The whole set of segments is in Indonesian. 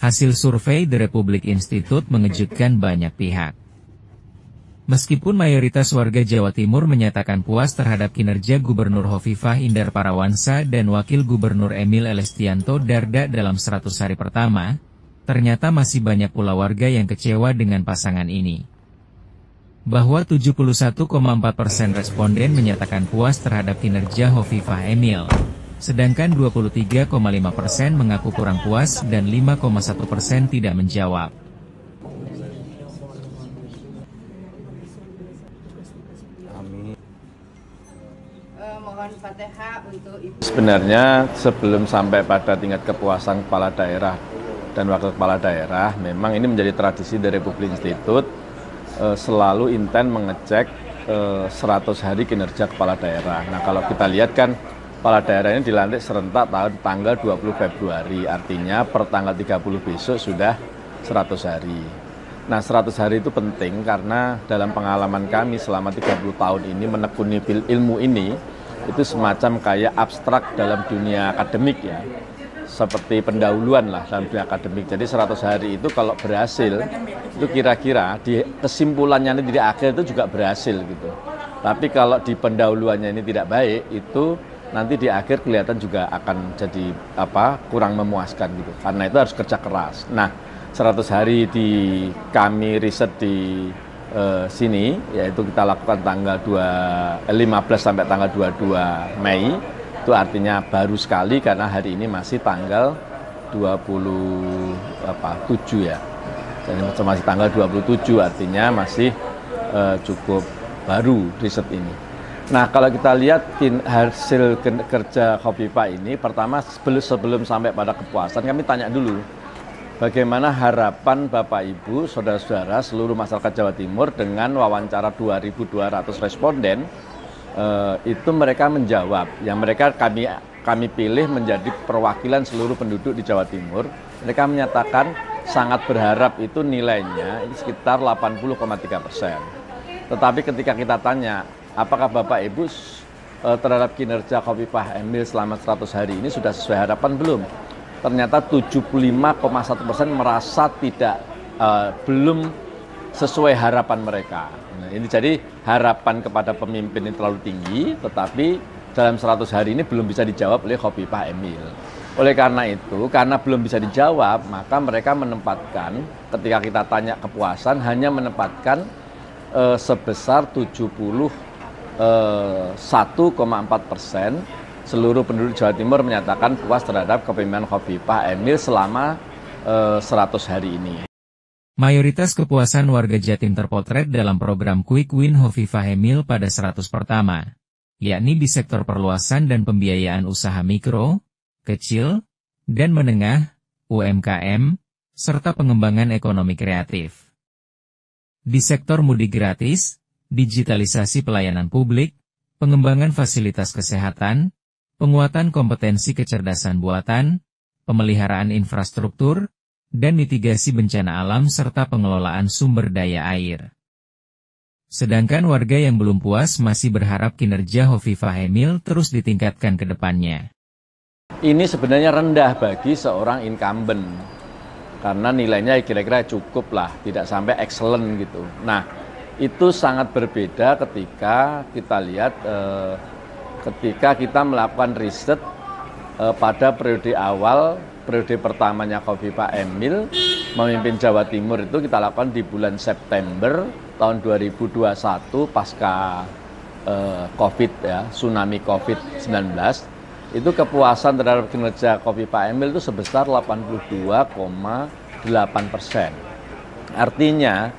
Hasil survei The Republic Institute mengejutkan banyak pihak. Meskipun mayoritas warga Jawa Timur menyatakan puas terhadap kinerja Gubernur Hovifah Indar Parawansa dan Wakil Gubernur Emil Elestianto Dardak dalam 100 hari pertama, ternyata masih banyak pula warga yang kecewa dengan pasangan ini. Bahwa 71,4% responden menyatakan puas terhadap kinerja Hovifah Emil, sedangkan 23,5% mengaku kurang puas dan 5,1% tidak menjawab. Mohon Fatihah untuk Ibu. Sebenarnya sebelum sampai pada tingkat kepuasan kepala daerah dan wakil kepala daerah, memang ini menjadi tradisi dari Republik Institute selalu intent mengecek 100 hari kinerja kepala daerah. Nah, kalau kita lihat kan kepala daerah ini dilantik serentak tanggal 20 Februari, artinya per tanggal 30 besok sudah 100 hari. Nah, 100 hari itu penting karena dalam pengalaman kami selama 30 tahun ini menekuni ilmu ini, itu semacam kayak abstrak dalam dunia akademik ya, seperti pendahuluan lah dalam dunia akademik. Jadi 100 hari itu kalau berhasil, itu kira-kira di kesimpulannya ini di akhir itu juga berhasil gitu. Tapi kalau di pendahuluannya ini tidak baik, itu nanti di akhir kelihatan juga akan jadi kurang memuaskan gitu. Karena itu harus kerja keras. Nah, 100 hari di kami riset di sini, yaitu kita lakukan tanggal 15 sampai tanggal 22 Mei, itu artinya baru sekali karena hari ini masih tanggal 27 ya. Jadi masih tanggal 27, artinya masih cukup baru riset ini. Nah, kalau kita lihat hasil kerja Hovifah ini, pertama sebelum sampai pada kepuasan, kami tanya dulu, bagaimana harapan Bapak Ibu, saudara-saudara seluruh masyarakat Jawa Timur dengan wawancara 2.200 responden, itu mereka menjawab. Yang mereka kami pilih menjadi perwakilan seluruh penduduk di Jawa Timur. Mereka menyatakan sangat berharap itu nilainya sekitar 80,3%. Tetapi ketika kita tanya, apakah Bapak Ibu terhadap kinerja Hovifah Emil selama 100 hari ini sudah sesuai harapan belum? Ternyata 75,1% merasa belum sesuai harapan mereka. Nah, ini jadi harapan kepada pemimpin ini terlalu tinggi, tetapi dalam 100 hari ini belum bisa dijawab oleh Hovifah Emil. Oleh karena itu, karena belum bisa dijawab, maka mereka menempatkan, ketika kita tanya kepuasan, hanya menempatkan sebesar 71,4%. Seluruh penduduk Jawa Timur menyatakan puas terhadap kepemimpinan Hovifah Emil selama 100 hari ini. Mayoritas kepuasan warga Jatim terpotret dalam program Quick Win Hovifah Emil pada 100 pertama, yakni di sektor perluasan dan pembiayaan usaha mikro, kecil, dan menengah, UMKM, serta pengembangan ekonomi kreatif. Di sektor mudik gratis, digitalisasi pelayanan publik, pengembangan fasilitas kesehatan, penguatan kompetensi kecerdasan buatan, pemeliharaan infrastruktur, dan mitigasi bencana alam serta pengelolaan sumber daya air. Sedangkan warga yang belum puas masih berharap kinerja Hovifah Emil terus ditingkatkan ke depannya. Ini sebenarnya rendah bagi seorang incumbent, karena nilainya kira-kira cukup lah, tidak sampai excellent gitu. Nah, itu sangat berbeda ketika kita lihat ketika kita melakukan riset pada periode awal, periode pertamanya Hovifah Emil memimpin Jawa Timur itu kita lakukan di bulan September tahun 2021 pasca COVID ya, tsunami COVID-19. Itu kepuasan terhadap kinerja Hovifah Emil itu sebesar 82,8%. Artinya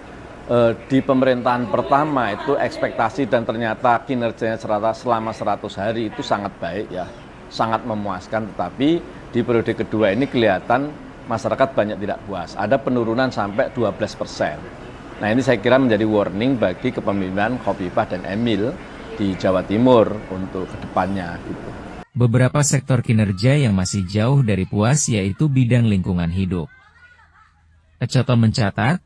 di pemerintahan pertama itu ekspektasi dan ternyata kinerjanya selama 100 hari itu sangat baik ya, sangat memuaskan. Tetapi di periode kedua ini kelihatan masyarakat banyak tidak puas, ada penurunan sampai 12%. Nah, ini saya kira menjadi warning bagi kepemimpinan Hovifah dan Emil di Jawa Timur untuk kedepannya gitu. Beberapa sektor kinerja yang masih jauh dari puas yaitu bidang lingkungan hidup. Eceton mencatat,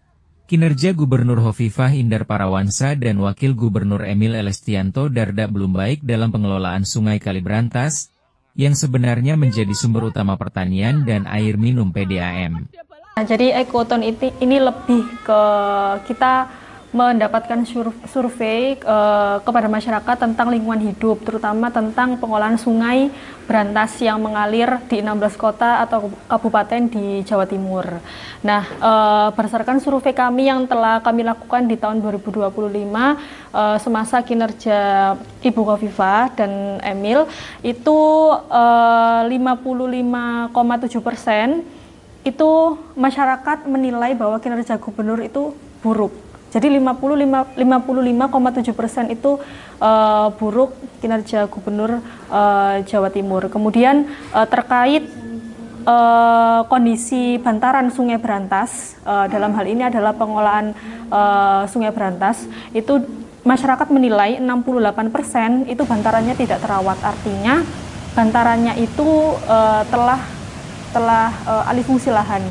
kinerja Gubernur Hovifah Indar Parawansa dan Wakil Gubernur Emil Elestianto Dardak belum baik dalam pengelolaan Sungai Kalibrantas, yang sebenarnya menjadi sumber utama pertanian dan air minum PDAM. Nah, jadi ekoton ini lebih ke kita mendapatkan survei kepada masyarakat tentang lingkungan hidup, terutama tentang pengolahan sungai berantas yang mengalir di 16 kota atau kabupaten di Jawa Timur. Nah, berdasarkan survei kami yang telah kami lakukan di tahun 2025, semasa kinerja Ibu Khofifah dan Emil, itu 55,7% itu masyarakat menilai bahwa kinerja gubernur itu buruk. Jadi 55,7% itu buruk kinerja gubernur Jawa Timur. Kemudian terkait kondisi bantaran Sungai Berantas, dalam hal ini adalah pengolahan Sungai Berantas, itu masyarakat menilai 68% itu bantarannya tidak terawat. Artinya bantarannya itu telah alih fungsi lahan.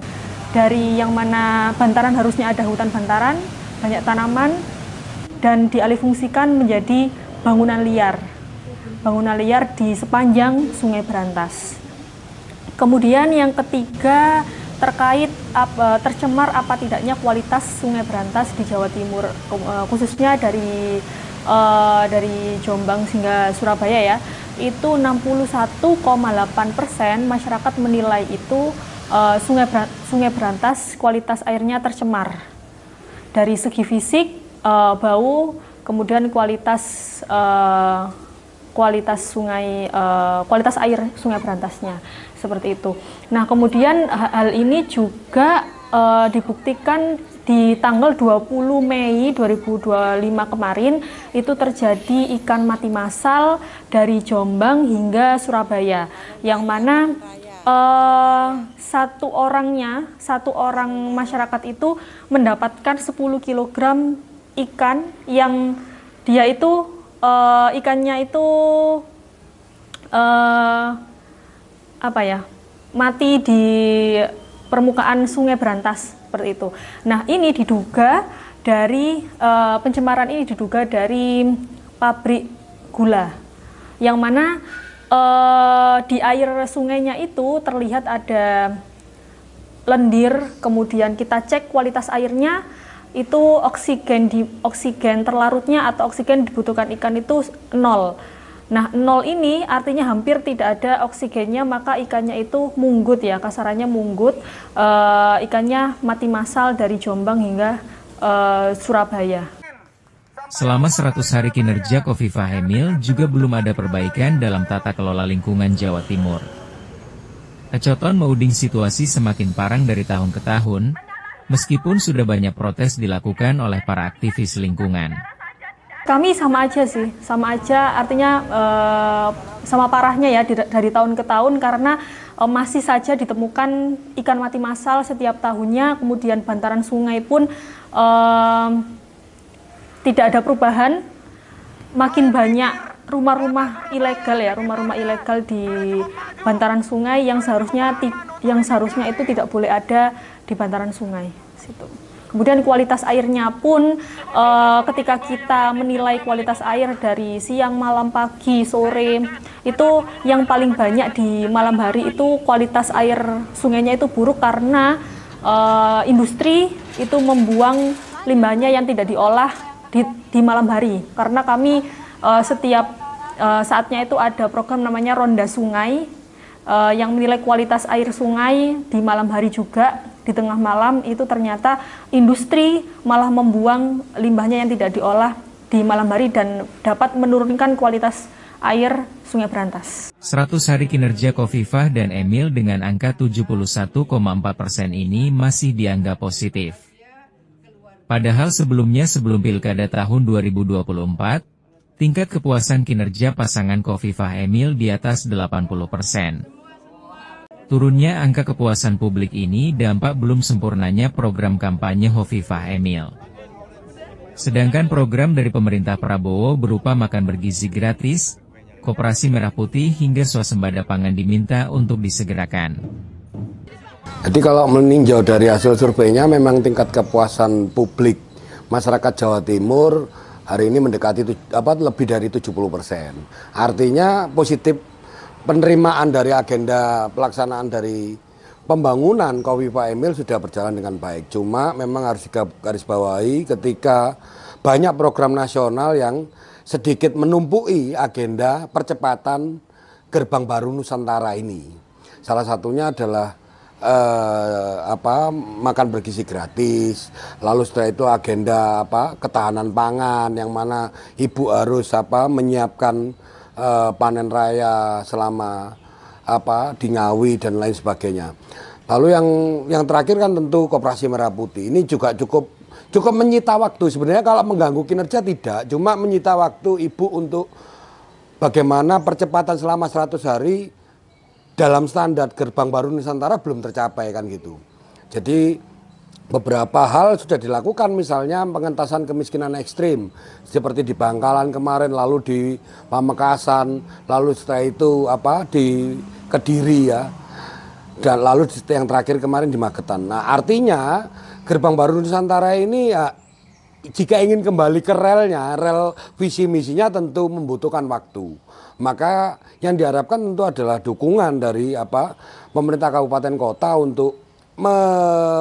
Dari yang mana bantaran harusnya ada hutan bantaran, banyak tanaman, dan dialihfungsikan menjadi bangunan liar di sepanjang Sungai Berantas. Kemudian yang ketiga terkait tercemar apa tidaknya kualitas Sungai Berantas di Jawa Timur, khususnya dari Jombang hingga Surabaya ya, itu 61,8% masyarakat menilai itu Sungai Berantas kualitas airnya tercemar. Dari segi fisik, bau, kemudian kualitas air Sungai Berantasnya, seperti itu. Nah, kemudian hal ini juga dibuktikan di tanggal 20 Mei 2025 kemarin, itu terjadi ikan mati massal dari Jombang hingga Surabaya, yang mana satu orang masyarakat itu mendapatkan 10 kg ikan yang dia itu ikannya itu mati di permukaan Sungai Berantas, seperti itu. Nah, ini diduga dari pencemaran ini diduga dari pabrik gula, yang mana di air sungainya itu terlihat ada lendir. Kemudian kita cek kualitas airnya, itu oksigen terlarutnya atau oksigen dibutuhkan ikan itu 0. Nah, 0 ini artinya hampir tidak ada oksigennya, maka ikannya itu munggut ya, kasarannya munggut. Ikannya mati massal dari Jombang hingga Surabaya. Selama 100 hari kinerja Khofifah Emil juga belum ada perbaikan dalam tata kelola lingkungan Jawa Timur. Ekoton menuding situasi semakin parang dari tahun ke tahun, meskipun sudah banyak protes dilakukan oleh para aktivis lingkungan. Kami sama aja sih, sama aja artinya sama parahnya ya dari tahun ke tahun, karena masih saja ditemukan ikan mati massal setiap tahunnya, kemudian bantaran sungai pun tidak ada perubahan, makin banyak rumah-rumah ilegal di bantaran sungai yang seharusnya itu tidak boleh ada di bantaran sungai. Situ. Kemudian kualitas airnya pun ketika kita menilai kualitas air dari siang, malam, pagi, sore, itu yang paling banyak di malam hari itu kualitas air sungainya itu buruk karena industri itu membuang limbahnya yang tidak diolah di malam hari. Karena kami setiap saatnya itu ada program namanya Ronda Sungai yang menilai kualitas air sungai di malam hari juga. Di tengah malam itu ternyata industri malah membuang limbahnya yang tidak diolah di malam hari dan dapat menurunkan kualitas air Sungai Berantas. 100 hari kinerja Khofifah dan Emil dengan angka 71,4% ini masih dianggap positif. Padahal sebelum Pilkada tahun 2024, tingkat kepuasan kinerja pasangan Khofifah Emil di atas 80%. Turunnya angka kepuasan publik ini dampak belum sempurnanya program kampanye Khofifah Emil. Sedangkan program dari pemerintah Prabowo berupa makan bergizi gratis, Koperasi Merah Putih hingga swasembada pangan diminta untuk disegerakan. Jadi kalau meninjau dari hasil surveinya, memang tingkat kepuasan publik masyarakat Jawa Timur hari ini mendekati lebih dari 70%. Artinya positif penerimaan dari agenda pelaksanaan dari pembangunan Khofifa Emil sudah berjalan dengan baik. Cuma memang harus digarisbawahi ketika banyak program nasional yang sedikit menumpuki agenda percepatan gerbang baru Nusantara ini. Salah satunya adalah makan bergizi gratis. Lalu setelah itu agenda ketahanan pangan, yang mana ibu harus menyiapkan panen raya selama di Ngawi dan lain sebagainya. Lalu yang terakhir kan tentu Koperasi Merah Putih. Ini juga cukup menyita waktu. Sebenarnya kalau mengganggu kinerja tidak, cuma menyita waktu ibu untuk bagaimana percepatan selama 100 hari dalam standar gerbang baru Nusantara belum tercapai kan gitu. Jadi beberapa hal sudah dilakukan, misalnya pengentasan kemiskinan ekstrim seperti di Bangkalan kemarin, lalu di Pamekasan, lalu setelah itu di Kediri ya, dan lalu yang terakhir kemarin di Magetan. Nah artinya gerbang baru Nusantara ini ya, jika ingin kembali ke relnya, rel visi misinya tentu membutuhkan waktu. Maka yang diharapkan tentu adalah dukungan dari pemerintah kabupaten kota untuk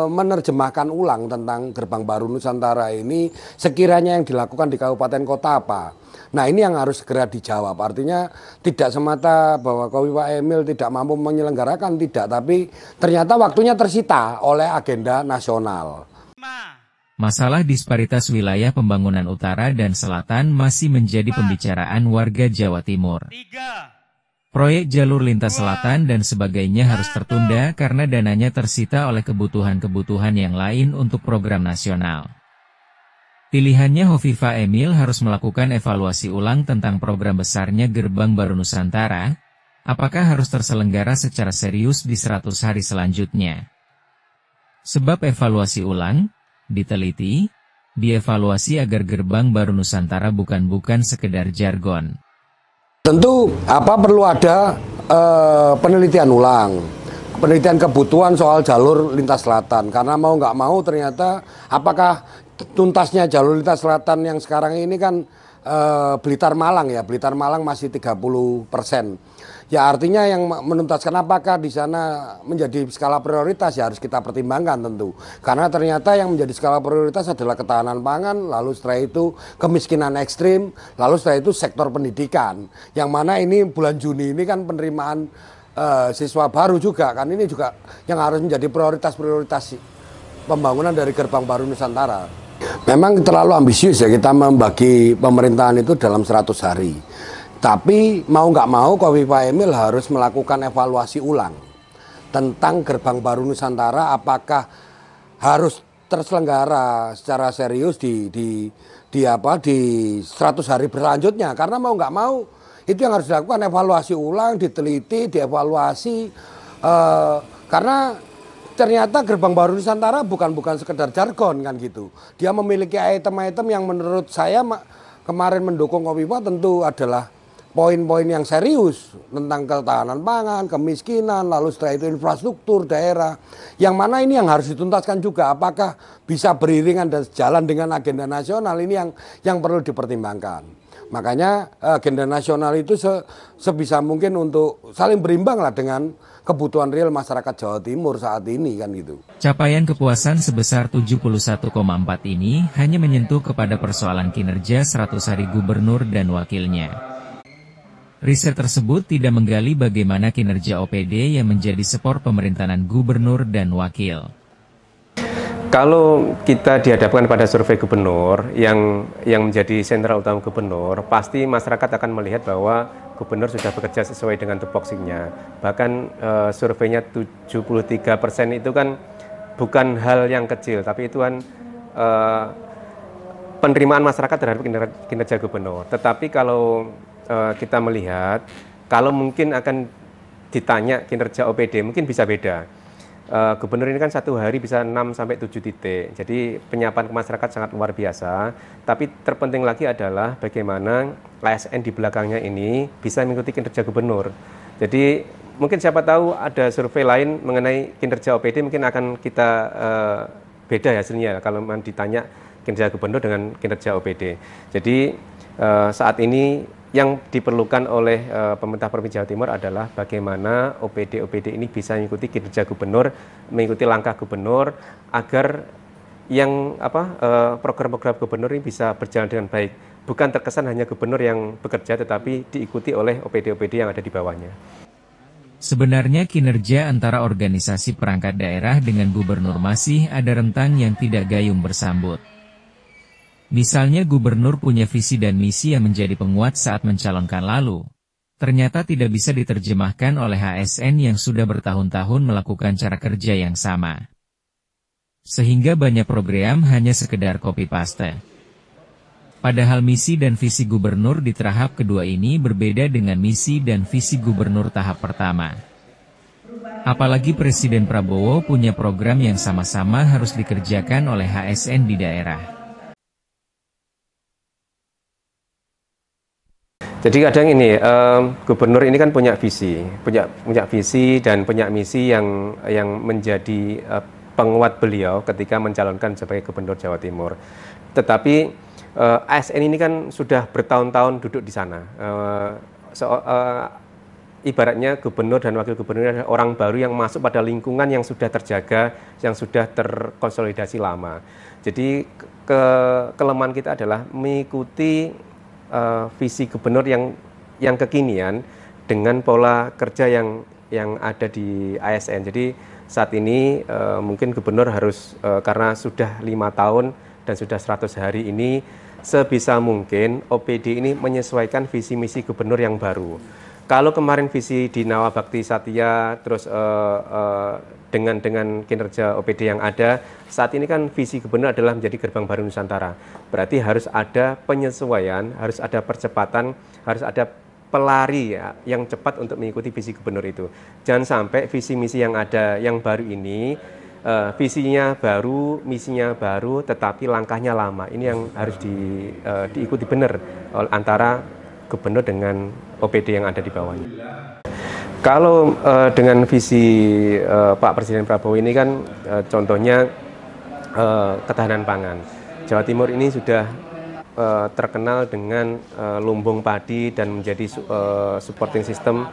menerjemahkan ulang tentang gerbang baru Nusantara ini, sekiranya yang dilakukan di kabupaten kota apa. Nah ini yang harus segera dijawab. Artinya tidak semata bahwa Khofifa Emil tidak mampu menyelenggarakan, tidak, tapi ternyata waktunya tersita oleh agenda nasional. Masalah disparitas wilayah pembangunan utara dan selatan masih menjadi pembicaraan warga Jawa Timur. Proyek jalur lintas selatan dan sebagainya harus tertunda karena dananya tersita oleh kebutuhan-kebutuhan yang lain untuk program nasional. Pilihannya Khofifa Emil harus melakukan evaluasi ulang tentang program besarnya Gerbang Baru Nusantara, apakah harus terselenggara secara serius di 100 hari selanjutnya. Sebab evaluasi ulang, diteliti, dievaluasi agar Gerbang Baru Nusantara bukan sekedar jargon. Tentu perlu ada penelitian ulang, penelitian kebutuhan soal jalur lintas selatan, karena mau nggak mau ternyata apakah tuntasnya jalur lintas selatan yang sekarang ini kan Blitar Malang ya, Blitar Malang masih 30%. Ya artinya yang menuntaskan apakah di sana menjadi skala prioritas ya harus kita pertimbangkan tentu. Karena ternyata yang menjadi skala prioritas adalah ketahanan pangan, lalu setelah itu kemiskinan ekstrim, lalu setelah itu sektor pendidikan. Yang mana ini bulan Juni ini kan penerimaan siswa baru juga kan, ini juga yang harus menjadi prioritas-prioritas pembangunan dari Gerbang Baru Nusantara. Memang terlalu ambisius ya kita membagi pemerintahan itu dalam 100 hari. Tapi mau nggak mau Khofifa Emil harus melakukan evaluasi ulang tentang Gerbang Baru Nusantara, apakah harus terselenggara secara serius di 100 hari berlanjutnya. Karena mau nggak mau itu yang harus dilakukan, evaluasi ulang, diteliti, dievaluasi, karena ternyata Gerbang Baru Nusantara bukan sekedar jargon kan gitu. Dia memiliki item-item yang menurut saya kemarin mendukung Khofifa tentu adalah poin-poin yang serius tentang ketahanan pangan, kemiskinan, lalu setelah itu infrastruktur daerah. Yang mana ini yang harus dituntaskan juga, apakah bisa beriringan dan sejalan dengan agenda nasional, ini yang perlu dipertimbangkan. Makanya agenda nasional itu sebisa mungkin untuk saling berimbang lah dengan kebutuhan real masyarakat Jawa Timur saat ini kan gitu. Capaian kepuasan sebesar 71,4 ini hanya menyentuh kepada persoalan kinerja 100 hari gubernur dan wakilnya. Riset tersebut tidak menggali bagaimana kinerja OPD yang menjadi skor pemerintahan gubernur dan wakil. Kalau kita dihadapkan pada survei gubernur yang menjadi sentral utama gubernur, pasti masyarakat akan melihat bahwa gubernur sudah bekerja sesuai dengan tupoksinya. Bahkan surveinya 73% itu kan bukan hal yang kecil, tapi itu kan penerimaan masyarakat terhadap kinerja gubernur. Tetapi kalau kita melihat, kalau mungkin akan ditanya kinerja OPD, mungkin bisa beda. Gubernur ini kan satu hari bisa 6-7 titik, jadi penyiapan ke masyarakat sangat luar biasa. Tapi terpenting lagi adalah bagaimana ASN di belakangnya ini bisa mengikuti kinerja gubernur. Jadi mungkin siapa tahu ada survei lain mengenai kinerja OPD, mungkin akan kita beda hasilnya kalau ditanya kinerja gubernur dengan kinerja OPD. Jadi saat ini yang diperlukan oleh pemerintah Provinsi Jawa Timur adalah bagaimana OPD ini bisa mengikuti kinerja gubernur, mengikuti langkah gubernur agar yang program-program gubernur ini bisa berjalan dengan baik. Bukan terkesan hanya gubernur yang bekerja, tetapi diikuti oleh OPD yang ada di bawahnya. Sebenarnya kinerja antara organisasi perangkat daerah dengan gubernur masih ada rentang yang tidak gayung bersambut. Misalnya gubernur punya visi dan misi yang menjadi penguat saat mencalonkan lalu. Ternyata tidak bisa diterjemahkan oleh ASN yang sudah bertahun-tahun melakukan cara kerja yang sama. Sehingga banyak program hanya sekedar copy-paste. Padahal misi dan visi gubernur di tahap kedua ini berbeda dengan misi dan visi gubernur tahap pertama. Apalagi Presiden Prabowo punya program yang sama-sama harus dikerjakan oleh ASN di daerah. Jadi kadang ini gubernur ini kan punya visi dan punya misi yang menjadi penguat beliau ketika mencalonkan sebagai gubernur Jawa Timur. Tetapi ASN ini kan sudah bertahun-tahun duduk di sana. Ibaratnya gubernur dan wakil gubernur adalah orang baru yang masuk pada lingkungan yang sudah terjaga, yang sudah terkonsolidasi lama. Jadi kelemahan kita adalah mengikuti visi gubernur yang kekinian dengan pola kerja yang ada di ASN. Jadi saat ini mungkin gubernur harus karena sudah 5 tahun dan sudah 100 hari ini, sebisa mungkin OPD ini menyesuaikan visi misi gubernur yang baru. Kalau kemarin visi di Nawabakti Satya terus dengan kinerja OPD yang ada, saat ini kan visi gubernur adalah menjadi gerbang baru Nusantara. Berarti harus ada penyesuaian, harus ada percepatan, harus ada pelari ya, yang cepat untuk mengikuti visi gubernur itu. Jangan sampai visi misi yang ada yang baru ini, visinya baru, misinya baru, tetapi langkahnya lama. Ini yang harus diikuti benar antara gubernur dengan OPD yang ada di bawahnya. Kalau dengan visi Pak Presiden Prabowo ini kan contohnya ketahanan pangan. Jawa Timur ini sudah terkenal dengan lumbung padi dan menjadi supporting system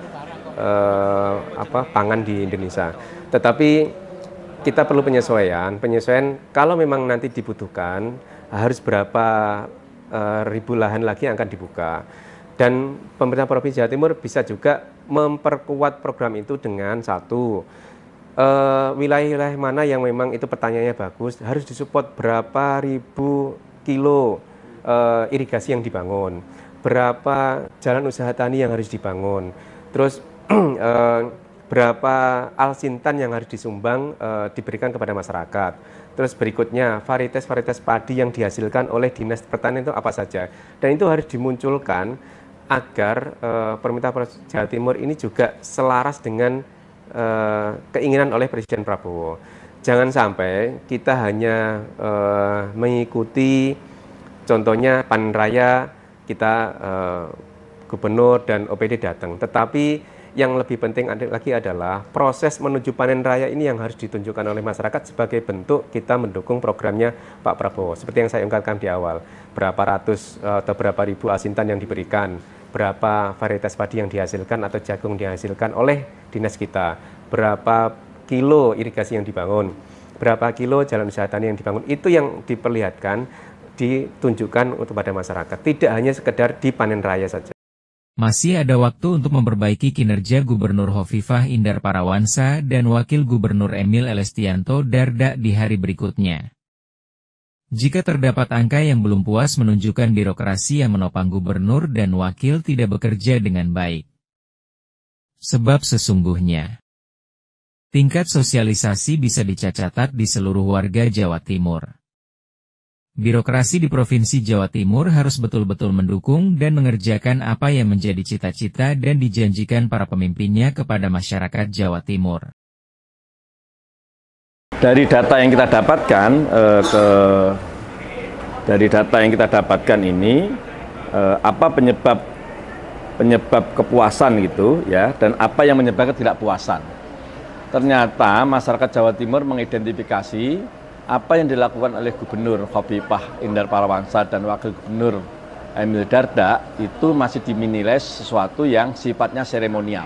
pangan di Indonesia. Tetapi kita perlu penyesuaian kalau memang nanti dibutuhkan harus berapa ribu lahan lagi yang akan dibuka. Dan pemerintah Provinsi Jawa Timur bisa juga memperkuat program itu dengan satu, wilayah-wilayah mana yang memang itu pertanyaannya bagus, harus disupport berapa ribu kilo irigasi yang dibangun, berapa jalan usaha tani yang harus dibangun, terus berapa alsintan yang harus disumbang diberikan kepada masyarakat. Terus berikutnya varietas padi yang dihasilkan oleh Dinas Pertanian itu apa saja. Dan itu harus dimunculkan agar pemerintah Jawa Timur ini juga selaras dengan keinginan oleh Presiden Prabowo. Jangan sampai kita hanya mengikuti contohnya panen raya, kita gubernur dan OPD datang. Tetapi yang lebih penting lagi adalah proses menuju panen raya ini yang harus ditunjukkan oleh masyarakat sebagai bentuk kita mendukung programnya Pak Prabowo. Seperti yang saya ungkapkan di awal, berapa ratus atau berapa ribu alsintan yang diberikan, berapa varietas padi yang dihasilkan atau jagung dihasilkan oleh dinas kita, berapa kilo irigasi yang dibangun, berapa kilo jalan usaha tani yang dibangun, itu yang diperlihatkan, ditunjukkan kepada masyarakat, tidak hanya sekedar di panen raya saja. Masih ada waktu untuk memperbaiki kinerja Gubernur Hovifah Indar Parawansa dan Wakil Gubernur Emil Elestianto Dardak di hari berikutnya. Jika terdapat angka yang belum puas menunjukkan birokrasi yang menopang gubernur dan wakil tidak bekerja dengan baik. Sebab sesungguhnya, tingkat sosialisasi bisa dicatat di seluruh warga Jawa Timur. Birokrasi di Provinsi Jawa Timur harus betul-betul mendukung dan mengerjakan apa yang menjadi cita-cita dan dijanjikan para pemimpinnya kepada masyarakat Jawa Timur. Dari data yang kita dapatkan, ini apa penyebab kepuasan gitu ya, dan apa yang menyebabkan ketidakpuasan. Ternyata masyarakat Jawa Timur mengidentifikasi apa yang dilakukan oleh Gubernur Hovifah Indar Parawansa dan Wakil Gubernur Emil Dardak itu masih dinilai sesuatu yang sifatnya seremonial.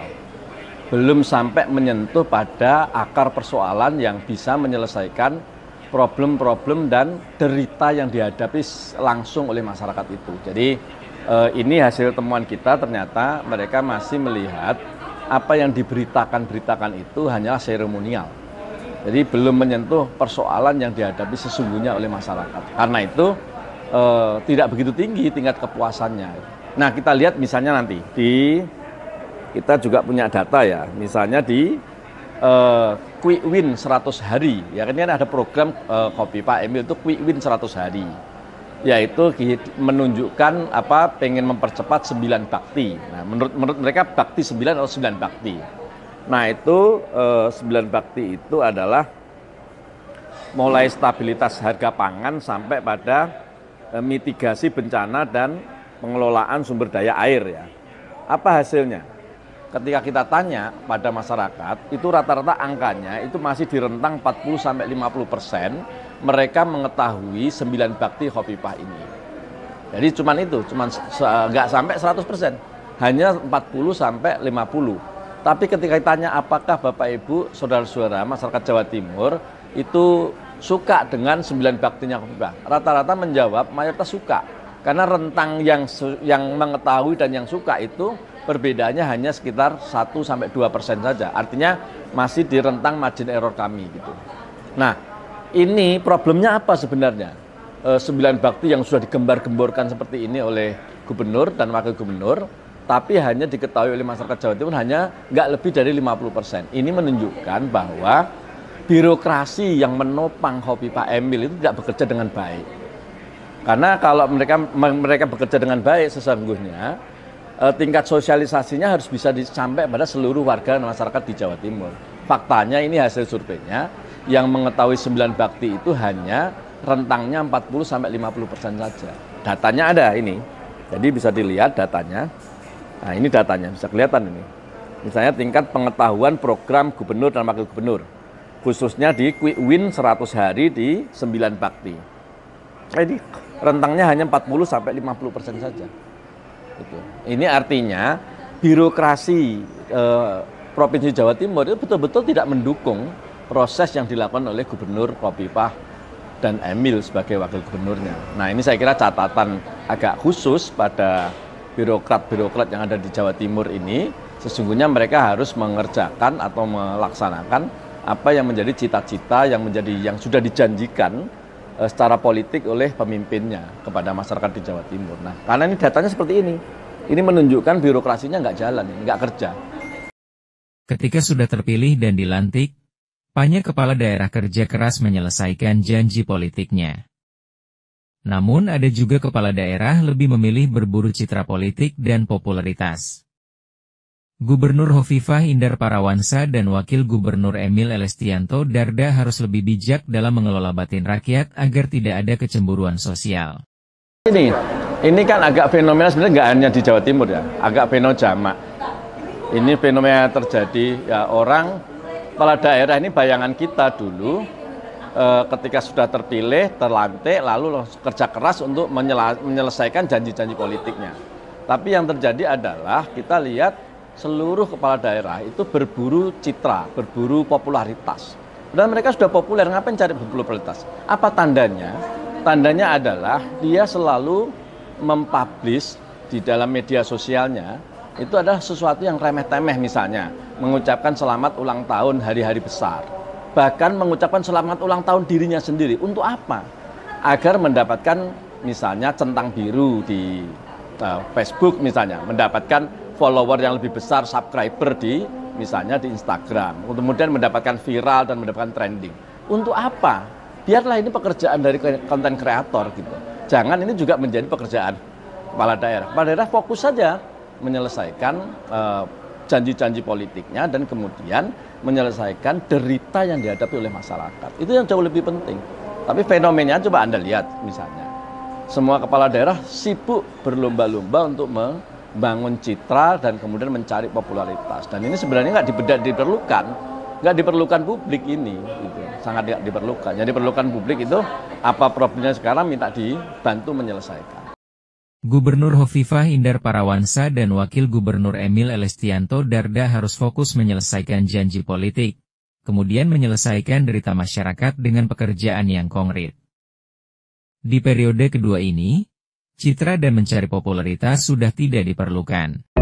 Belum sampai menyentuh pada akar persoalan yang bisa menyelesaikan problem-problem dan derita yang dihadapi langsung oleh masyarakat itu. Jadi ini hasil temuan kita, ternyata mereka masih melihat apa yang diberitakan itu hanyalah seremonial. Jadi belum menyentuh persoalan yang dihadapi sesungguhnya oleh masyarakat. Karena itu tidak begitu tinggi tingkat kepuasannya. Nah, kita lihat misalnya nanti kita juga punya data ya, misalnya di Quick Win 100 hari. Ya, ini ada program Khofifa Emil itu Quick Win 100 hari. Yaitu menunjukkan pengen mempercepat 9 bakti. Nah, menurut mereka bakti 9 atau 9 bakti. Nah, itu 9 bakti itu adalah mulai stabilitas harga pangan sampai pada mitigasi bencana dan pengelolaan sumber daya air ya. Apa hasilnya? Ketika kita tanya pada masyarakat, itu rata-rata angkanya itu masih di rentang 40-50% mereka mengetahui 9 bakti Khofifa ini. Jadi cuman nggak sampai 100%, hanya 40-50%. Tapi ketika ditanya apakah Bapak Ibu, saudara-saudara masyarakat Jawa Timur itu suka dengan 9 baktinya Khofifa, rata-rata menjawab mayoritas suka. Karena rentang yang mengetahui dan yang suka itu perbedaannya hanya sekitar 1-2% saja. Artinya masih di rentang margin error kami gitu. Nah, ini problemnya apa sebenarnya? 9 bakti yang sudah digembar-gemborkan seperti ini oleh gubernur dan wakil gubernur, tapi hanya diketahui oleh masyarakat Jawa Timur hanya nggak lebih dari 50%. Ini menunjukkan bahwa birokrasi yang menopang Khofifa Emil itu tidak bekerja dengan baik. Karena kalau mereka bekerja dengan baik sesungguhnya tingkat sosialisasinya harus bisa sampai pada seluruh warga masyarakat di Jawa Timur. Faktanya ini hasil surveinya yang mengetahui 9 bakti itu hanya rentangnya 40-50% saja. Datanya ada ini. Jadi bisa dilihat datanya. Nah, ini datanya bisa kelihatan ini. Misalnya tingkat pengetahuan program gubernur dan wakil gubernur. Khususnya di Quick Win 100 hari di 9 bakti. Jadi rentangnya hanya 40-50% saja. Gitu. Ini artinya birokrasi Provinsi Jawa Timur itu betul-betul tidak mendukung proses yang dilakukan oleh Gubernur Khofifa dan Emil sebagai wakil gubernurnya. Nah, ini saya kira catatan agak khusus pada birokrat-birokrat yang ada di Jawa Timur ini. Sesungguhnya mereka harus mengerjakan atau melaksanakan apa yang menjadi cita-cita yang sudah dijanjikan secara politik oleh pemimpinnya kepada masyarakat di Jawa Timur. Nah, karena ini datanya seperti ini menunjukkan birokrasinya nggak jalan, nggak kerja. Ketika sudah terpilih dan dilantik, banyak kepala daerah kerja keras menyelesaikan janji politiknya. Namun ada juga kepala daerah lebih memilih berburu citra politik dan popularitas. Gubernur Khofifa Indar Parawansa dan Wakil Gubernur Emil Elestianto Dardak harus lebih bijak dalam mengelola batin rakyat agar tidak ada kecemburuan sosial. Ini kan agak fenomena sebenarnya nggak hanya di Jawa Timur ya, agak fenomena jamak. Ini fenomena terjadi ya, orang kepala daerah ini bayangan kita dulu ketika sudah terpilih, terlantik, lalu kerja keras untuk menyelesaikan janji-janji politiknya. Tapi yang terjadi adalah kita lihat seluruh kepala daerah itu berburu citra, berburu popularitas. Dan mereka sudah populer, ngapain cari popularitas? Apa tandanya? Tandanya adalah dia selalu mempublish di dalam media sosialnya, itu adalah sesuatu yang remeh-temeh misalnya. Mengucapkan selamat ulang tahun hari-hari besar. Bahkan mengucapkan selamat ulang tahun dirinya sendiri. Untuk apa? Agar mendapatkan misalnya centang biru di Facebook misalnya, mendapatkan follower yang lebih besar, subscriber di misalnya di Instagram, kemudian mendapatkan viral dan mendapatkan trending. Untuk apa? Biarlah ini pekerjaan dari konten kreator gitu. Jangan ini juga menjadi pekerjaan kepala daerah. Kepala daerah fokus saja menyelesaikan janji-janji politiknya dan kemudian menyelesaikan derita yang dihadapi oleh masyarakat. Itu yang jauh lebih penting. Tapi fenomenanya coba Anda lihat misalnya. Semua kepala daerah sibuk berlomba-lomba untuk membangun citra dan kemudian mencari popularitas. Dan ini sebenarnya nggak diperlukan publik ini, gitu. Sangat tidak diperlukan. Yang diperlukan publik itu apa problemnya sekarang minta dibantu menyelesaikan. Gubernur Hovifah Indar Parawansa dan Wakil Gubernur Emil Elestianto Dardak harus fokus menyelesaikan janji politik, kemudian menyelesaikan derita masyarakat dengan pekerjaan yang konkret. Di periode kedua ini, citra dan mencari popularitas sudah tidak diperlukan.